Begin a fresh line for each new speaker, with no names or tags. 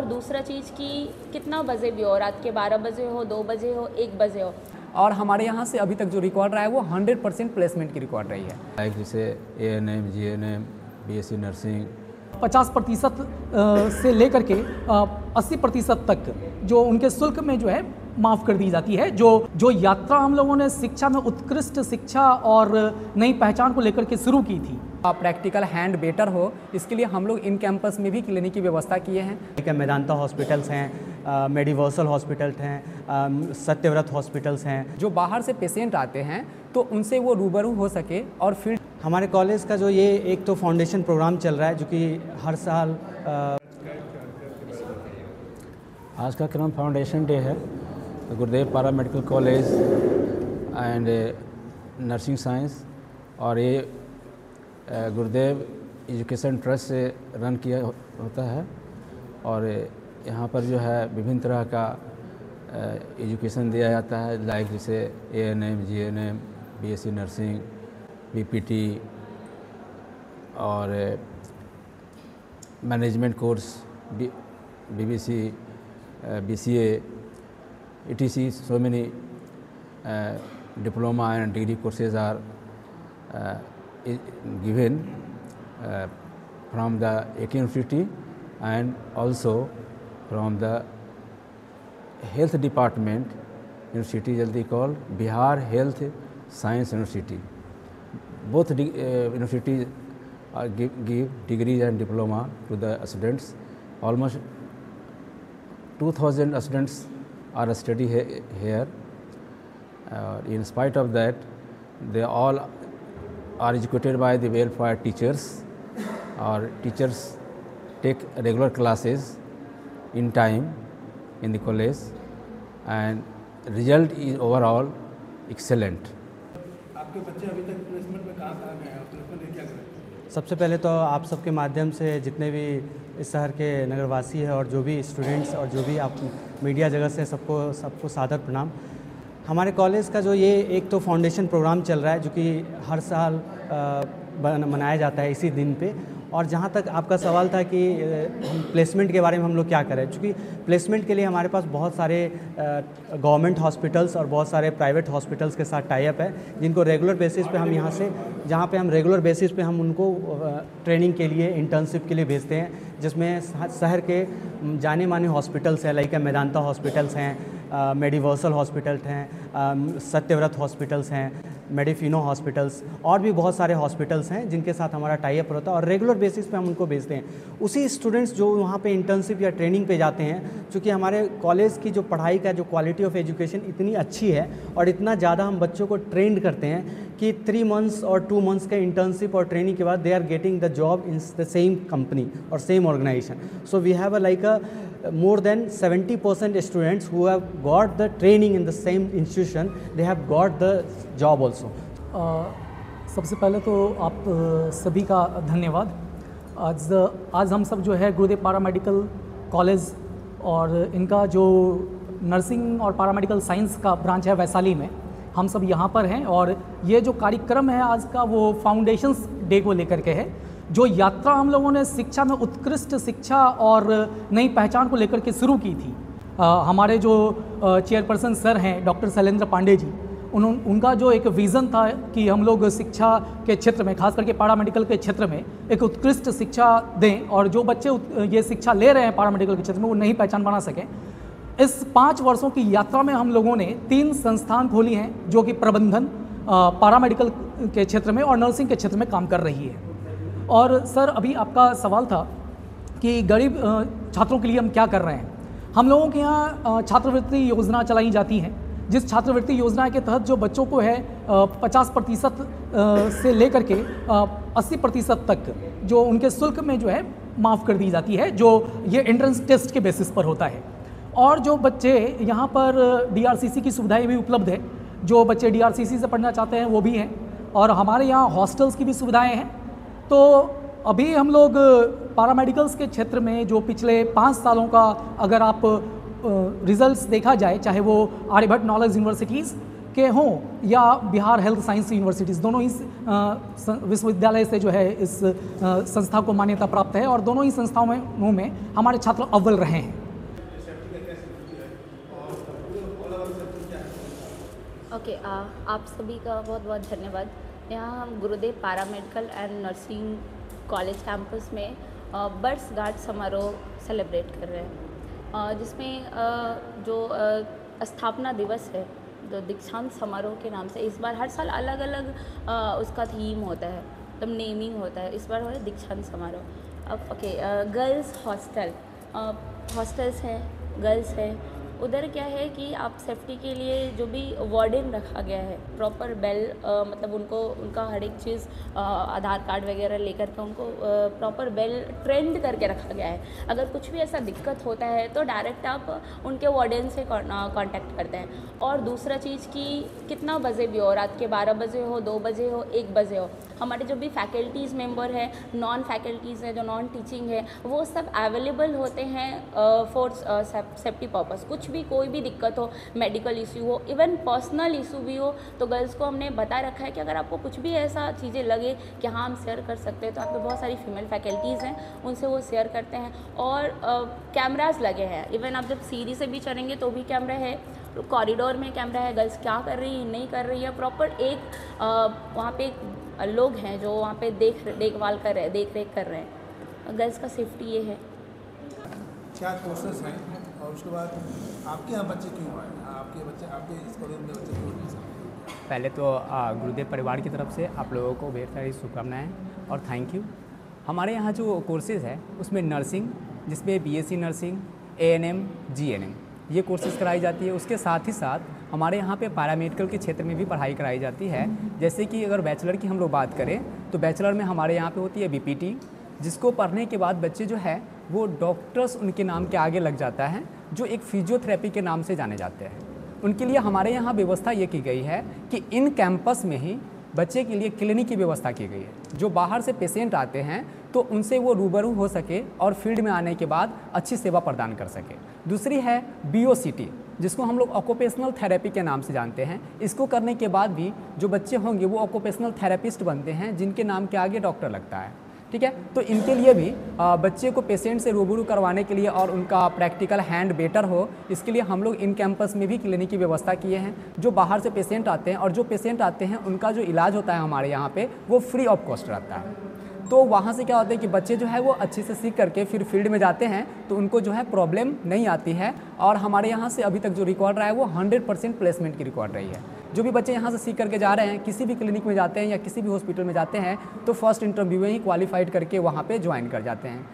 और दूसरा चीज़ कि कितना बजे भी हो, रात के 12 बजे हो, 2 बजे हो, 1 बजे हो।
और हमारे यहाँ से अभी तक जो रिकॉर्ड रहा है वो 100% प्लेसमेंट की रिकॉर्ड रही है।
लाइक जैसे ANM, GNM, BSc नर्सिंग
50% से लेकर के 80% तक जो उनके शुल्क में जो है माफ़ कर दी जाती है। जो यात्रा हम लोगों ने शिक्षा में उत्कृष्ट शिक्षा और नई पहचान को लेकर के शुरू की थी।
प्रैक्टिकल हैंड बेटर हो, इसके लिए हम लोग इन कैंपस में भी क्लिनिक की व्यवस्था किए हैं।
मेदांता हॉस्पिटल्स हैं, मेडिवर्सल हॉस्पिटल हैं, सत्यव्रत हॉस्पिटल्स हैं।
जो बाहर से पेशेंट आते हैं तो उनसे वो रूबरू हो सके। और फिर
हमारे कॉलेज का जो ये एक तो फाउंडेशन प्रोग्राम चल रहा है जो कि हर साल
आज का क्रम फाउंडेशन डे है। गुरुदेव पारा medical college and nursing science और ये गुरुदेव एजुकेशन ट्रस्ट से रन किया होता है। और यहाँ पर जो है विभिन्न तरह का एजुकेशन दिया जाता है, लाइक जैसे ANM, GNM, BSc nursing, BPT और management course, BBC, BCA, etc. So many diploma and degree courses are given from the AK University and also from the health department university jaldi called Bihar Health Science University. Both universities give degrees and diploma to the students. Almost 2000 students are study here. In spite of that, they all are educated by the welfare teachers. Our teachers take regular classes in time in the college and result is overall excellent.
आपके बच्चे अभी तक placement में कहाँ गए हैं? Placement में क्या करें?
सबसे पहले तो आप सबके माध्यम से जितने भी इस शहर के नगरवासी हैं और जो भी स्टूडेंट्स और जो भी आप मीडिया जगत से सबको सादर प्रणाम। हमारे कॉलेज का जो ये एक तो फाउंडेशन प्रोग्राम चल रहा है जो कि हर साल मनाया जाता है इसी दिन पे। और जहाँ तक आपका सवाल था कि हम प्लेसमेंट के बारे में हम लोग क्या करें, क्योंकि प्लेसमेंट के लिए हमारे पास बहुत सारे गवर्नमेंट हॉस्पिटल्स और बहुत सारे प्राइवेट हॉस्पिटल्स के साथ टाई अप है, जिनको रेगुलर बेसिस पे हम यहाँ से जहाँ पे हम रेगुलर बेसिस पे हम उनको ट्रेनिंग के लिए, इंटर्नशिप के लिए भेजते हैं, जिसमें शहर के जाने माने हॉस्पिटल्स हैं, लाइक मेदांता हॉस्पिटल्स हैं, मेडिवर्सल हॉस्पिटल्स हैं, सत्यव्रत हॉस्पिटल्स हैं, मेडिफिनो हॉस्पिटल्स और भी बहुत सारे हॉस्पिटल्स हैं जिनके साथ हमारा टाई अप होता है और रेगुलर बेसिस पे हम उनको भेजते हैं। उसी स्टूडेंट्स जो वहाँ पे इंटर्नशिप या ट्रेनिंग पे जाते हैं, क्योंकि हमारे कॉलेज की जो पढ़ाई का जो क्वालिटी ऑफ एजुकेशन इतनी अच्छी है और इतना ज़्यादा हम बच्चों को ट्रेंड करते हैं कि 3 months और 2 months का इंटर्नशिप और ट्रेनिंग के बाद they are getting the job in the same company और same organisation. So we have more than 70% students who have got the training in the same institution, they have got the job also.
सबसे पहले तो आप सभी का धन्यवाद। आज हम सब जो है गुरुदेव पारा मेडिकल कॉलेज और इनका जो नर्सिंग और पारामेडिकल साइंस का ब्रांच है वैशाली में, हम सब यहाँ पर हैं और ये जो कार्यक्रम है आज का वो फाउंडेशंस डे को लेकर के है। जो यात्रा हम लोगों ने शिक्षा में उत्कृष्ट शिक्षा और नई पहचान को लेकर के शुरू की थी, हमारे जो चेयरपर्सन सर हैं डॉक्टर शैलेंद्र पांडे जी, उनका जो एक विज़न था कि हम लोग शिक्षा के क्षेत्र में, खास करके पारामेडिकल के क्षेत्र में एक उत्कृष्ट शिक्षा दें और जो बच्चे ये शिक्षा ले रहे हैं पारामेडिकल के क्षेत्र में वो नई पहचान बना सकें। इस 5 वर्षों की यात्रा में हम लोगों ने 3 संस्थान खोली हैं जो कि प्रबंधन, पारामेडिकल के क्षेत्र में और नर्सिंग के क्षेत्र में काम कर रही है। और सर, अभी आपका सवाल था कि गरीब छात्रों के लिए हम क्या कर रहे हैं। हम लोगों के यहाँ छात्रवृत्ति योजना चलाई जाती हैं, जिस छात्रवृत्ति योजना के तहत जो बच्चों को है 50% से लेकर के 80% तक जो उनके शुल्क में जो है माफ़ कर दी जाती है, जो ये एंट्रेंस टेस्ट के बेसिस पर होता है। और जो बच्चे यहाँ पर DRCC की सुविधाएँ भी उपलब्ध है, जो बच्चे DRCC से पढ़ना चाहते हैं वो भी हैं और हमारे यहाँ हॉस्टल्स की भी सुविधाएँ हैं। तो अभी हम लोग पारामेडिकल्स के क्षेत्र में जो पिछले 5 सालों का अगर आप रिजल्ट्स देखा जाए, चाहे वो आर्यभट्ट नॉलेज यूनिवर्सिटीज़ के हों या बिहार हेल्थ साइंस यूनिवर्सिटीज़, दोनों ही विश्वविद्यालय से जो है इस संस्था को मान्यता प्राप्त है और दोनों ही संस्थाओं में हमारे छात्र अव्वल रहे हैं।
ओके, आप सभी का बहुत बहुत धन्यवाद। यहाँ हम गुरुदेव paramedical and nursing college campus में वर्षगांठ समारोह सेलिब्रेट कर रहे हैं, जिसमें जो स्थापना दिवस है, जो दीक्षांत समारोह के नाम से इस बार हर साल अलग अलग उसका थीम होता है, मतलब नेमिंग होता है। इस बार हो रहा है दीक्षांत समारोह। अब ओके, गर्ल्स हॉस्टल, हॉस्टल्स हैं, गर्ल्स है, उधर क्या है कि आप सेफ्टी के लिए जो भी वार्डन रखा गया है, प्रॉपर बेल, मतलब उनका हर एक चीज़ आधार कार्ड वगैरह लेकर के उनको प्रॉपर बेल ट्रेंड करके रखा गया है। अगर कुछ भी ऐसा दिक्कत होता है तो डायरेक्ट आप उनके वार्डन से कांटेक्ट करते हैं। और दूसरा चीज़ कि कितना बजे भी हो, रात के 12 बजे हो, 2 बजे हो, 1 बजे हो, हमारे जो भी फैकल्टीज़ मेंबर है, नॉन फैकल्टीज़ है, जो नॉन टीचिंग है, वो सब अवेलेबल होते हैं फॉर सेफ्टी पर्पस। कुछ भी कोई भी दिक्कत हो, मेडिकल इशू हो, इवन पर्सनल इशू भी हो, तो गर्ल्स को हमने बता रखा है कि अगर आपको कुछ भी ऐसा चीज़ें लगे कि हाँ हम शेयर कर सकते हैं, तो आप पे बहुत सारी फीमेल फैकल्टीज़ हैं, उनसे वो शेयर करते हैं। और कैमराज लगे हैं, इवन आप जब सीढ़ी से भी चढ़ेंगे तो भी कैमरा है, कॉरिडोर में कैमरा है, गर्ल्स क्या कर रही है नहीं कर रही है, प्रॉपर एक वहाँ पे लोग हैं जो वहाँ पे देखभाल कर रहे हैं, देख रेख कर रहे हैं। गर्ल्स का सेफ्टी ये है।
क्या कोर्सेस हैं और उसके बाद आपके यहाँ बच्चे क्यों आए, आपके इस कॉलेज में बच्चे क्यों नहीं?
पहले तो गुरुदेव परिवार की तरफ से आप लोगों को ढेर सारी शुभकामनाएँ और थैंक यू। हमारे यहाँ जो कोर्सेज़ है उसमें नर्सिंग, जिसमें बीएससी नर्सिंग, एएनएम, जीएनएम ये कोर्सेज़ कराई जाती है। उसके साथ ही साथ हमारे यहाँ पे पैरामेडिकल के क्षेत्र में भी पढ़ाई कराई जाती है। जैसे कि अगर बैचलर की हम लोग बात करें तो बैचलर में हमारे यहाँ पे होती है बीपीटी, जिसको पढ़ने के बाद बच्चे जो है वो डॉक्टर्स उनके नाम के आगे लग जाता है, जो एक फिजियोथेरेपी के नाम से जाने जाते हैं। उनके लिए हमारे यहाँ व्यवस्था ये की गई है कि इन कैंपस में ही बच्चे के लिए क्लिनिक की व्यवस्था की गई है। जो बाहर से पेशेंट आते हैं तो उनसे वो रूबरू हो सके और फील्ड में आने के बाद अच्छी सेवा प्रदान कर सके। दूसरी है बीओसीटी, जिसको हम लोग ऑक्यूपेशनल थेरेपी के नाम से जानते हैं। इसको करने के बाद भी जो बच्चे होंगे वो ऑक्यूपेशनल थेरेपिस्ट बनते हैं, जिनके नाम के आगे डॉक्टर लगता है। ठीक है, तो इनके लिए भी बच्चे को पेशेंट से रूबरू करवाने के लिए और उनका प्रैक्टिकल हैंड बेटर हो, इसके लिए हम लोग इन कैंपस में भी क्लिनिक की व्यवस्था किए हैं। जो बाहर से पेशेंट आते हैं और जो पेशेंट आते हैं उनका जो इलाज होता है हमारे यहाँ पे वो फ्री ऑफ कॉस्ट रहता है। तो वहाँ से क्या होता है कि बच्चे जो है वो अच्छे से सीख करके फिर फील्ड में जाते हैं तो उनको जो है प्रॉब्लम नहीं आती है। और हमारे यहाँ से अभी तक जो रिकॉर्ड रहा है वो 100% प्लेसमेंट की रिकॉर्ड रही है। जो भी बच्चे यहाँ से सीख करके जा रहे हैं, किसी भी क्लिनिक में जाते हैं या किसी भी हॉस्पिटल में जाते हैं तो फर्स्ट इंटरव्यू में ही क्वालिफाइड करके वहाँ पे ज्वाइन कर जाते हैं।